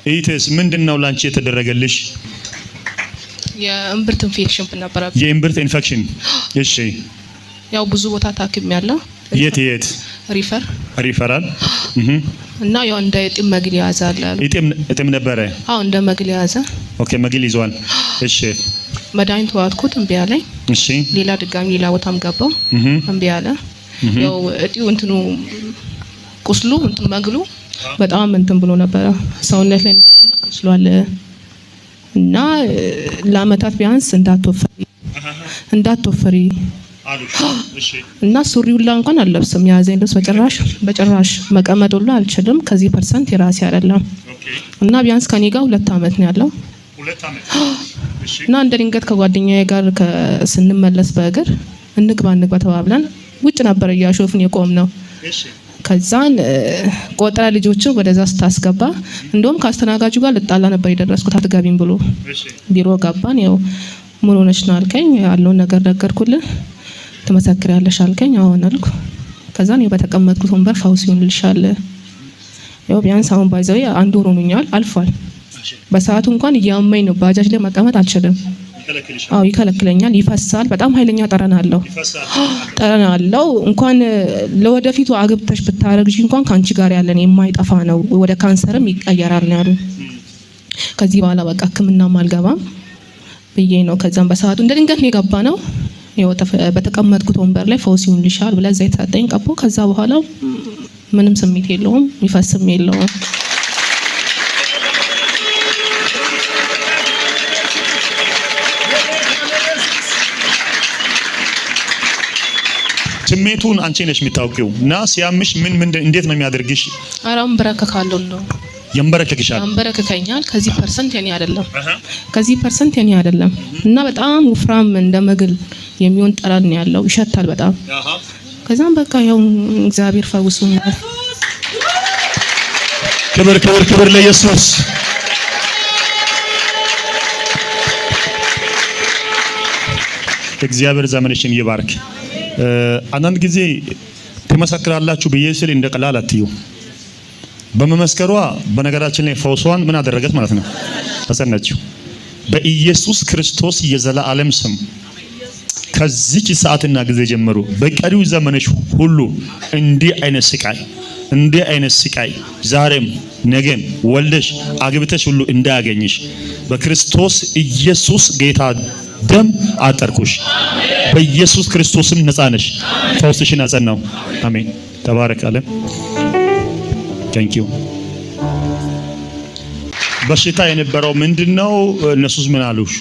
እይተስ ምንድነው ላንቺ የተደረገልሽ? የእምብርት ኢንፌክሽን ነበር። የእምብርት ኢንፌክሽን። እሺ ያው ብዙ ቦታ ታክሜያለሁ። የት ሪፈራል እና ያው እንደ እጢም መግል ያዛል። እጢም ነበረ? አዎ እንደ መግል ያዘ። ኦኬ መግል ይዟል። እሺ መድኃኒት ዋጥኩት እምቢ አለኝ። እሺ ሌላ ድጋሚ ሌላ ቦታም ገባው እምቢ አለ። ያው እጢው እንትኑ ቁስሉ እንትን መግሉ በጣም እንትን ብሎ ነበር ሰውነት ላይ ቁስሏል እና ለአመታት ቢያንስ እንዳትወፈሪ እሺ እና ሱሪውላ እንኳን አልለብስም። ያዘኝ ልብስ በጭራሽ መቀመጥ ሁሉ አልችልም። ከዚህ % የራሴ አይደለም እና ቢያንስ ከኔ ጋር 2 አመት ነው ያለው። 2 አመት እሺ። እና እንደ ድንገት ከጓደኛዬ ጋር ስንመለስ በእግር እንግባ ተባብለን ውጭ ነበር ያሾፍን የቆምነው። እሺ ከዛን ቆጥራ ልጆችን ወደዛ ስታስገባ እንደውም ካስተናጋጁ ጋር ልጣላ ነበር የደረስኩት አትገቢም ብሎ። እሺ ቢሮ ገባን። ያው ምን ሆነሽ ነው አልከኝ። ያለውን ነገር ነገርኩልህ። ትመሰክሪያለሽ አልከኝ። አሁን አልኩ። ከዛን በተቀመጥኩት ወንበር ፈውስ ይሁንልሻል። ያው ቢያንስ አሁን ባይዘው 1 ወር ሆኖኛል አልፏል። በሰዓቱ እንኳን እያመኝ ነው። ባጃጅ ላይ መቀመጥ አልችልም። አዎ ይከለክለኛል። ይፈሳል። በጣም ኃይለኛ ጠረን አለው። እንኳን ለወደፊቱ አግብተሽ ብታረግጂ እንኳን ካንቺ ጋር ያለን የማይጠፋ ነው፣ ወደ ካንሰርም ይቀየራል ነው ያሉኝ። ከዚህ በኋላ በቃ ሕክምናም አልገባም ብዬ ነው። ከዛም በሰዓቱ እንደ ድንገት ነው የገባ ነው። ያው በተቀመጥኩት ወንበር ላይ ፈውስ ይሁንልሻል ብለ ዘይት ሰጠኝ ቀቦ። ከዛ በኋላ ምንም ስሜት የለውም፣ ይፈስም የለውም። ስሜቱን አንቺ ነሽ የምታውቂው እና ሲያምሽ ምን እንዴት ነው የሚያደርግሽ? አራም በረከካለሁ ነው ያንበረከከኛል። ከዚህ % የኔ አይደለም እና በጣም ወፍራም እንደ መግል የሚሆን ጠረን ያለው ይሸታል በጣም። ከዛም በቃ ያው እግዚአብሔር ፈውሶኛል። ክብር ለኢየሱስ። እግዚአብሔር ዘመንሽን ይባርክ። አንዳንድ ጊዜ ትመሰክራላችሁ ብዬ ስል እንደ ቀላል አትዩ። በመመስከሯ በነገራችን ላይ ፈውሷን ምን አደረገት ማለት ነው? ተሰነችው። በኢየሱስ ክርስቶስ የዘላለም ስም ከዚህ ሰዓትና ጊዜ ጀምሮ በቀሪው ዘመንሽ ሁሉ እንዲህ አይነት ስቃይ ዛሬም ነገም ወልደሽ አግብተሽ ሁሉ እንዳያገኝሽ በክርስቶስ ኢየሱስ ጌታ ደም አጠርኩሽ። በኢየሱስ ክርስቶስም ነፃ ነሽ። ፈውስሽን አጸናው። አሜን። ተባረክ አለ። ታንክ ዩ። በሽታ የነበረው ምንድነው? እነሱስ ምን አሉሽ?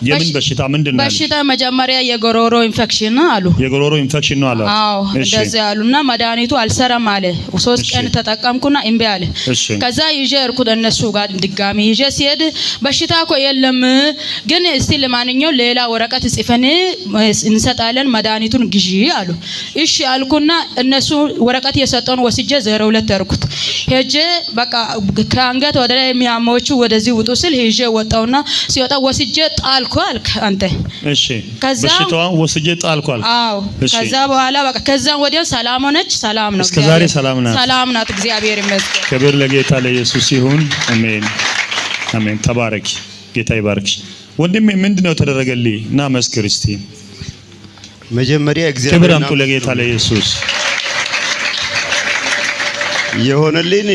የምን በሽታ ምንድነው? በሽታ መጀመሪያ የጎሮሮ ኢንፌክሽን አሉ። የጎሮሮ ኢንፌክሽን ነው አሉ። አዎ እንደዛ አሉና መድኃኒቱ አልሰራም አለ። 3 ቀን ተጠቀምኩና እምቢ አለ። ከዛ ይዤ እርኩት እነሱ ጋር ድጋሚ ይዤ ሲሄድ በሽታ እኮ የለም ግን እስቲ ለማንኛው ሌላ ወረቀት ጽፈን እንሰጣለን መድኃኒቱን ግዢ አሉ። እሺ አልኩና እነሱ ወረቀት የሰጠውን ወስጄ 02 እርኩት ሄጄ በቃ ከአንገት ወደ ላይ የሚያሞቹ ወደዚህ ውጡ ስል ሄጄ ወጣውና ሲወጣ ወስጄ ጣልኩ አልክ አንተ። እሺ በሽታውን ወስጄ ጣልኩ አልክ። አዎ ከዛ በኋላ በቃ ከዛን ወዲያው ሰላም ሆነች። ሰላም ነው እስከዛሬ ሰላም ናት። እግዚአብሔር ይመስገን። ክብር ለጌታ ለኢየሱስ ይሁን። አሜን። ተባረክ። ጌታ ይባርክሽ። ወንድሜ ምንድነው ተደረገልኝ? እና መስክር እስቲ። መጀመሪያ እግዚአብሔር ክብር አምጡ ለጌታ ለኢየሱስ። የሆነልኝ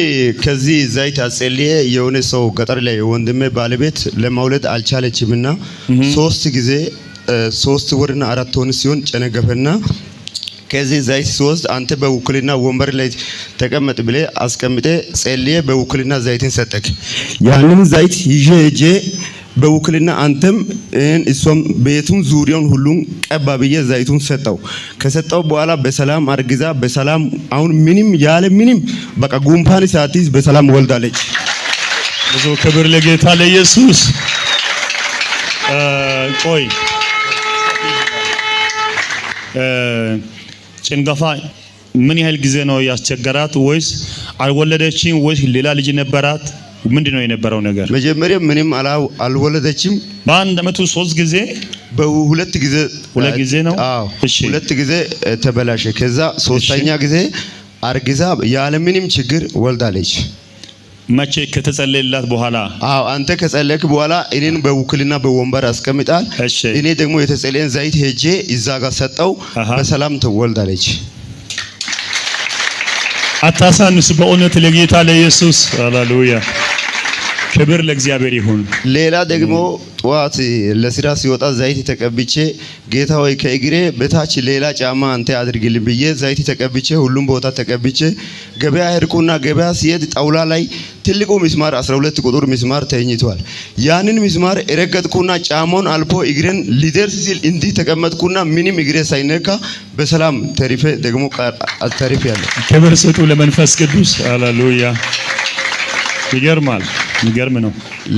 ከዚህ ዘይት አጸልዬ የሆነ ሰው ገጠር ላይ ወንድሜ ባለቤት ለማውለድ አልቻለችምና 3 ጊዜ 3 ወርና 4 ወር ሲሆን ጨነገፈና ከዚህ ዘይት ሲወስድ አንተ በውክልና ወንበር ላይ ተቀመጥ ብለ አስቀምጠ ጸልዬ በውክልና ዘይትን ሰጠክ። ያንን ዘይት ይዤ ሄጄ በውክልና አንተም እሷም ቤቱን ዙሪያውን ሁሉን ቀባ ብዬ ዘይቱን ሰጠው። ከሰጠው በኋላ በሰላም አርግዛ በሰላም አሁን ምንም በቃ ጉንፋን ሳትይዝ በሰላም ወልዳለች። ብዙ ክብር ለጌታ ለኢየሱስ። ቆይ ጭንገፋ ምን ያህል ጊዜ ነው ያስቸገራት? ወይስ አልወለደችም? ወይስ ሌላ ልጅ ነበራት? ምንድነው የነበረው ነገር? መጀመሪያ ምንም አልወለደችም። በአንድ አመቱ 3 ጊዜ በሁለት ጊዜ ነው። አዎ 2 ጊዜ ተበላሸ። ከዛ 3ኛ ጊዜ አርግዛ ያለ ምንም ችግር ወልዳለች። መቼ ከተጸለየላት በኋላ? አዎ አንተ ከጸለይክ በኋላ እኔን በውክልና በወንበር አስቀምጣል። እኔ ደግሞ የተጸለየን ዘይት ሄጄ እዛ ጋር ሰጠው። በሰላም ተወልዳለች። አታሳንስ በእውነት ለጌታ ለኢየሱስ ሃሌሉያ። ክብር ለእግዚአብሔር ይሁን። ሌላ ደግሞ ጧት ለስራ ሲወጣ ዘይት ተቀብቼ ጌታ ሆይ ከእግሬ በታች ሌላ ጫማ አንተ አድርግልኝ ብዬ ዘይት ተቀብቼ ሁሉም ቦታ ተቀብቼ ገበያ ሄድኩና ገበያ ሲሄድ ጣውላ ላይ ትልቁ ምስማር 12 ቁጥር ምስማር ተኝቷል። ያንን ምስማር እረገጥኩና ጫማውን አልፎ እግሬን ሊደርስ ሲል እንዲህ ተቀመጥኩና ምንም እግሬ ሳይነካ በሰላም ተሪፌ ደግሞ ተሪፌ ያለ። ክብር ስጡ ለመንፈስ ቅዱስ ሃሌሉያ። ይገርማል። ይገርም ነው።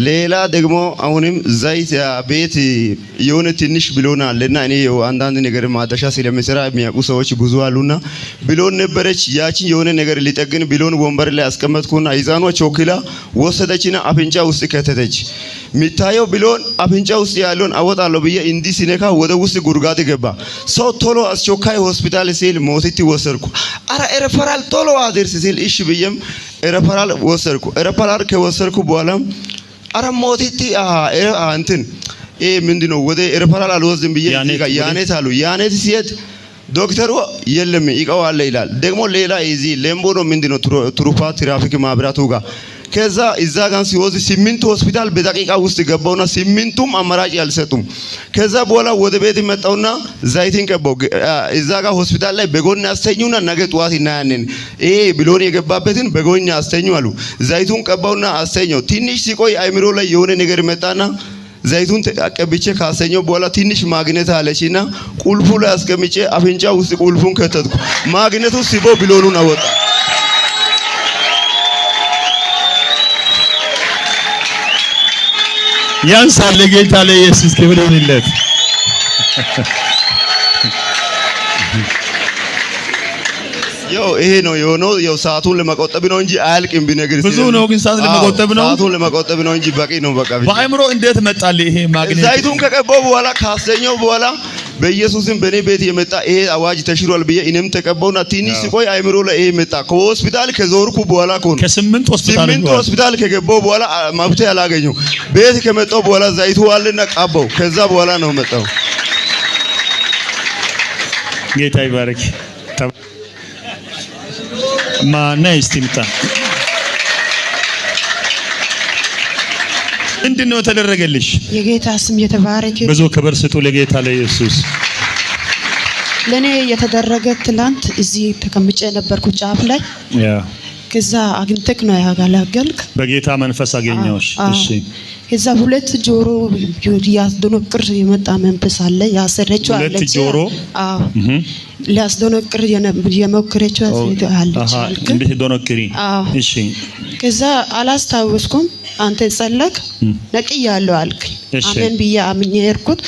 ሌላ ደግሞ አሁንም ዘይት ቤት የሆነ ትንሽ ብሎን አለና እኔ አንዳንድ ነገር ማደሻ ስለምሰራ የሚያውቁ ሰዎች ብዙ አሉና ብሎን ነበረች። ያቺን የሆነ ነገር ሊጠግን ብሎን ወንበር ላይ አስቀመጥኩና ይዛኗ ቾክላ ወሰደችና አፍንጫ ውስጥ ከተተች። ሚታየው ብሎን አፍንጫ ውስጥ ያለውን አወጣለሁ ብዬ እንዲህ ሲነካ ወደ ውስጥ ጉድጓድ ገባ። ሰው ቶሎ አስቸኳይ ሆስፒታል ሲል ሞቲቲ ወሰድኩ። አረ ሬፈራል ቶሎ አድርስ ሲል እሺ ብዬም ሬፈራል ወሰድኩ። ሬፈራል ከወሰድኩ በኋላ አረ ሞቲቲ እንትን ምንድነው ወደ ሬፈራል አልወስድም ብዬ ያኔት አሉ። ያኔት ሲሄድ ዶክተሩ የለም ይቀው አለ ይላል። ደግሞ ሌላ እዚህ ሌምቦ ነው ምንድነው ትሩፋ ትራፊክ ማብራቱ ጋር ከዛ እዛ ጋር ሲወዝ 8 ሆስፒታል በደቂቃ ውስጥ ገባውና 8ቱም አማራጭ ያልሰጡም። ከዛ በኋላ ወደ ቤት መጣውና ዘይትን ቀባው። እዛ ጋር ሆስፒታል ላይ በጎን አስተኙና ነገ ጧት እናያለን ብሎን የገባበትን በጎን አስተኙ አሉ። ዘይቱን ቀባውና አስተኛው። ትንሽ ሲቆይ አይምሮ ላይ የሆነ ነገር መጣና ዘይቱን አቀብቼ ካሰኘው በኋላ ትንሽ ማግኔት አለችና ቁልፉ ላይ አስቀምጬ አፍንጫ ውስጥ ቁልፉን ከተትኩ። ማግኔቱ ሲቦ ብሎኑን አወጣ። ያንሳል ለጌታ ለኢየሱስ ክብር ይሁንለት። ይሄ ነው የሆነው። ሰዓቱን ለመቆጠብ ነው እንጂ አያልቅም። ቢነግርህ ብዙ ነው ግን ሰዓት ለመቆጠብ ነው። ሰዓቱን ለመቆጠብ ነው እንጂ በቂ ነው። በቃ በአእምሮ እንዴት መጣል ይሄ ማግኔት? ዘይቱን ከቀባው በኋላ ካሰኘው በኋላ በኢየሱስም በኔ ቤት የመጣ ይሄ አዋጅ ተሽሯል ብዬ እኔም ተቀባውና ትንሽ ሲቆይ አይምሮ ላይ ይሄ መጣ። ከሆስፒታል ከዞርኩ በኋላ ከ8 ሆስፒታል ከገባው በኋላ መብት ያላገኘው ቤት ከመጣው በኋላ ዘይቱ አለና ቀባው። ከዛ በኋላ ነው መጣው። ጌታ ይባርክ። ማና እስቲምታ ምንድነው ተደረገልሽ? የጌታ ስም የተባረከ። ብዙ ክብር ስጡ ለጌታ ለኢየሱስ። ለኔ የተደረገ ትላንት እዚህ ተቀምጬ ነበርኩ ጫፍ ላይ ከዛ አግኝተክ ነው ያጋላገልክ። በጌታ መንፈስ አገኘውሽ። እሺ ከዛ ሁለት ጆሮ ያስደነቅር የመጣ መንፈስ አለ። ያሰረችው አለች። ሁለት ጆሮ ሊያስደነቅር የሞከረችው አለች። እንዴት ደነቅሪ? እሺ ከዛ አላስታወስኩም። አንተ ጸለክ ነቅያለሁ አልክ። አሜን ብዬ አምኜ ሄድኩት።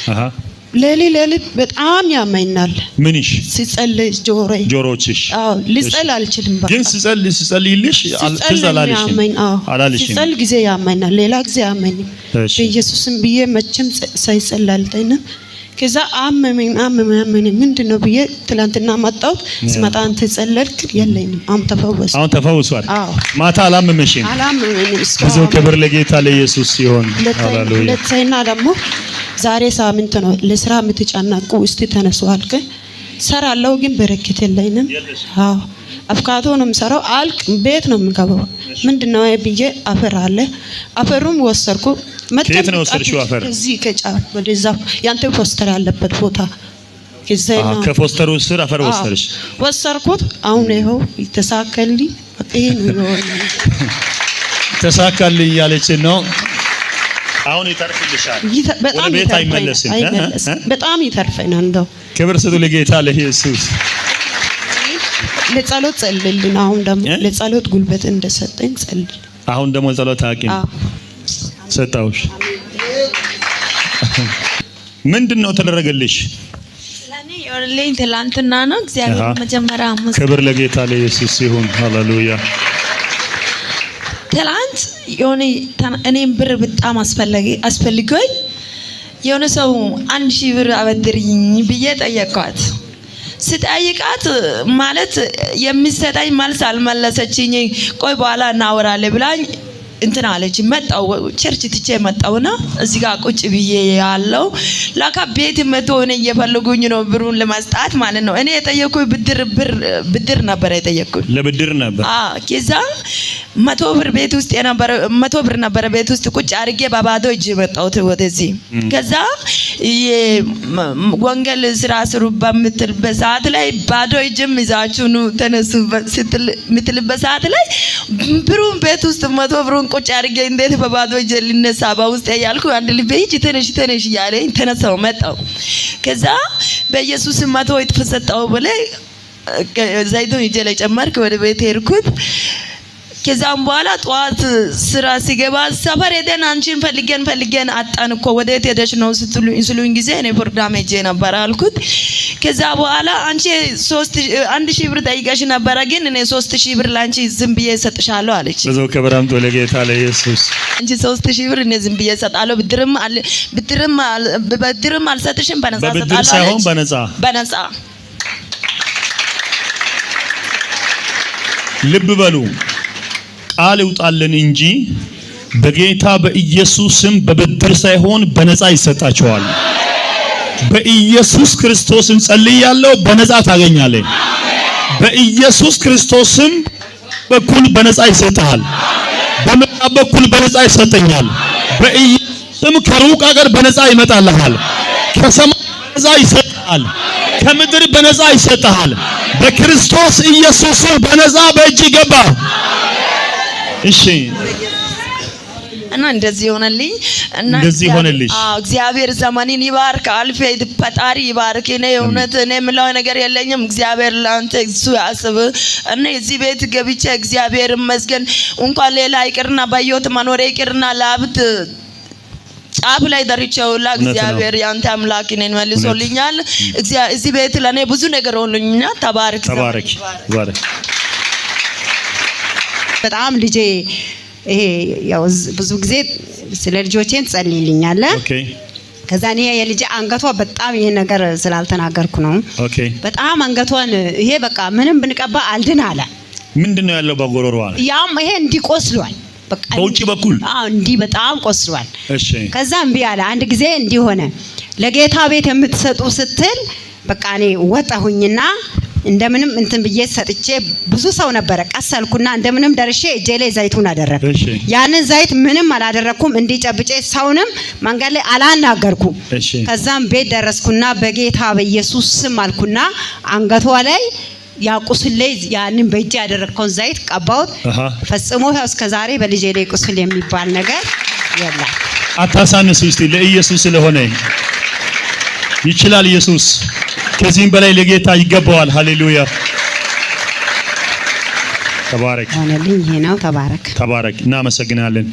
ሌሊ በጣም ያመኛል። ምንሽ? ሲጸልይ ጆሮችሽ? ልጸል አልችልም። በቃ ግን ሲጸልይልሽ አላልሽም? ሲጸል ጊዜ ያመኛል፣ ሌላ ጊዜ ያመኝም። በኢየሱስም ብዬ መቼም ሳይጸልይልኝ ከዛ አመመኝ። ምንድነው ብዬ ትላንትና መጣሁት። ስመጣ አንተ ጸለልክ የለኝም። አሁን ተፈውሷል። ማታ አላመመሽም? አላመመኝም። ብዙ ክብር ለጌታ ለኢየሱስ ሲሆን ሃሌሉያ። ሁለተኛ ደግሞ ዛሬ ሳምንት ነው ለስራ የምትጨናቁ ውስጥ ተነሷል። ሰራለው ግን በረከት የለኝም። አፍካቶ ነው የምሰራው። አልቅ ቤት ነው የምገባው። ምንድነው ብዬ አፈር አለ። አፈሩም ወሰርኩ። ከየት ነው ወሰርሽው አፈር? እዚህ ከጫፍ ወደዛ ያንተ ፖስተር ያለበት ቦታ ከፖስተሩ ስር አፈር ወሰርሽ? ወሰርኩት። አሁን ይኸው ተሳካልኝ። በቃ ይሄ ነው ተሳካልኝ ያለች ነው። አሁን ይተርፍልሻል። በጣም ቤት አይመለስም። በጣም ይተርፈናል። እንደው ክብር ስጡ ለጌታ ለኢየሱስ። ለጸሎት ጸልልን። አሁን ደግሞ ለጸሎት ጉልበት እንደሰጠኝ ጸልል። አሁን ደግሞ ጸሎት አቂም ሰጣውሽ። ምንድነው ተደረገልሽ? ለኔ የወለኝ ትላንትና ነው። እግዚአብሔር መጀመሪያ ክብር ለጌታ ለኢየሱስ ይሁን። ሃሌሉያ። ትላንት የሆነ እኔም ብር በጣም አስፈልገኝ የሆነ ሰው 1000 ብር አበድርኝ ብዬ ጠየቅኳት። ስጠይቃት ማለት የሚሰጠኝ መልስ አልመለሰችኝ። ቆይ በኋላ እናወራለን ብላኝ እንትን አለች። መጣው ቸርች ትቼ መጣውና እዚህ ጋር ቁጭ ብዬ ያለው ላካ ቤት መቶ እኔ እየፈለጉኝ ነው ብሩን ለማስጣት ማለት ነው። እኔ የጠየኩኝ ብድር ነበር የጠየኩኝ ለብድር ነበር። ከዛ 100 ብር ቤት ውስጥ የነበረ 100 ብር ነበር ቤት ውስጥ ቁጭ አድርጌ ባባዶ እጅ መጣሁት ወደዚህ። ከዛ ወንጌል ስራ ስሩ በምትልበት ሰዓት ላይ ባዶ እጅም ይዛችሁ ነው ተነሱ ምትልበት ሰዓት ላይ ብሩን ቤት ውስጥ 100 ብሩን ቁጭ አድርጌ እንዴት በባዶ እጅ ልነሳ በውስጥ ያልኩ አንድ ልቤ እጅ ተነሽ ያለኝ ተነሳው መጣው። ከዛ በኢየሱስ 100 እጥፍ ሰጠው ብለ ዘይቱን እጄ ላይ ጨመርክ ወደ ቤት ሄድኩት። ከዛም በኋላ ጧት ስራ ሲገባ ሰፈር ሄደን አንቺን ፈልገን አጣን እኮ ወዴት ሄደሽ ነው ስትሉኝ ጊዜ እኔ ፕሮግራም ሄጄ ነበር አልኩት። ከዛ በኋላ አንቺ 1000 ብር ጠይቀሽ ነበር ግን እኔ 3000 ብር ላንቺ ዝም ብዬ እሰጥሻለሁ አለች። በዛው ከበራምቶ ለጌታ ለኢየሱስ አንቺ 3000 ብር እኔ ዝም ብዬ እሰጣለሁ ብድርም አልሰጥሽም በነፃ እሰጣለሁ በብድር ሳይሆን በነፃ ልብ በሉ ቃል ይውጣልን እንጂ በጌታ በኢየሱስ ስም በብድር ሳይሆን በነፃ ይሰጣቸዋል። በኢየሱስ ክርስቶስ ስም ጸልያለሁ፣ በነፃ ታገኛለህ። በኢየሱስ ክርስቶስ ስም በኩል በነፃ ይሰጣል። በመጣ በኩል በነፃ ይሰጠኛል። በኢየሱስ ስም ከሩቅ ሀገር በነፃ ይመጣልሃል። ከሰማይ በነፃ ይሰጣል። ከምድር በነፃ ይሰጣል። በክርስቶስ ኢየሱስ ስም በነፃ በእጅ ገባ። እሺ እና እንደዚህ ሆነልኝ እና እግዚአብሔር ዘመኔን ይባርክ። አልፌ ፈጣሪ ይባርክ። እኔ እውነት እኔ የምለው ነገር የለኝም። እግዚአብሔር ላንተ እሱ ያስብ። እና እዚህ ቤት ገብቼ እግዚአብሔር ይመስገን እንኳን ሌላ ይቅርና በሕይወት መኖር ይቅርና ለሀብት ጫፍ ላይ ደርቼው እግዚአብሔር ያንተ አምላክ ነኝ መልሶልኛል። እዚህ ቤት ለኔ ብዙ ነገር ሆኖልኛል። ተባረክ። በጣም ልጄ ይሄ ያው ብዙ ጊዜ ስለ ልጆቼን ጸልይልኛለህ። ኦኬ። ከዛ እኔ የልጄ አንገቷ በጣም ይሄ ነገር ስላልተናገርኩ ነው። ኦኬ። በጣም አንገቷን ይሄ በቃ ምንም ብንቀባ አልድን አለ። ምንድነው ያለው በጎሮሮዋ? ያም ይሄ እንዲቆስሏል በቃ በውጪ በኩል እንዲህ በጣም ቆስሏል። እሺ። ከዛ እምቢ አለ። አንድ ጊዜ እንዲህ ሆነ። ለጌታ ቤት የምትሰጡ ስትል በቃ እኔ ወጣሁኝና እንደምንም እንትን ብዬ ሰጥቼ ብዙ ሰው ነበረ ቀሰልኩና እንደምንም ደርሼ እጄ ላይ ዘይቱን አደረኩ። ያንን ዘይት ምንም አላደረኩም እንዲጨብጬ ሰውንም መንገድ ላይ አላናገርኩም። ከዛም ቤት ደረስኩና በጌታ በኢየሱስ ስም አልኩና አንገቷ ላይ ያቁስል ላይ ያንን በእጄ ያደረከውን ዘይት ቀባውት። ፈጽሞ እስከዛሬ በልጄ ላይ ቁስል የሚባል ነገር የለም። አታሳንሱ እስቲ ለኢየሱስ ስለሆነ ይችላል ኢየሱስ። ከዚህም በላይ ለጌታ ይገባዋል። ሃሌሉያ። ተባረክ። ይሄ ነው። ተባረክ። እናመሰግናለን።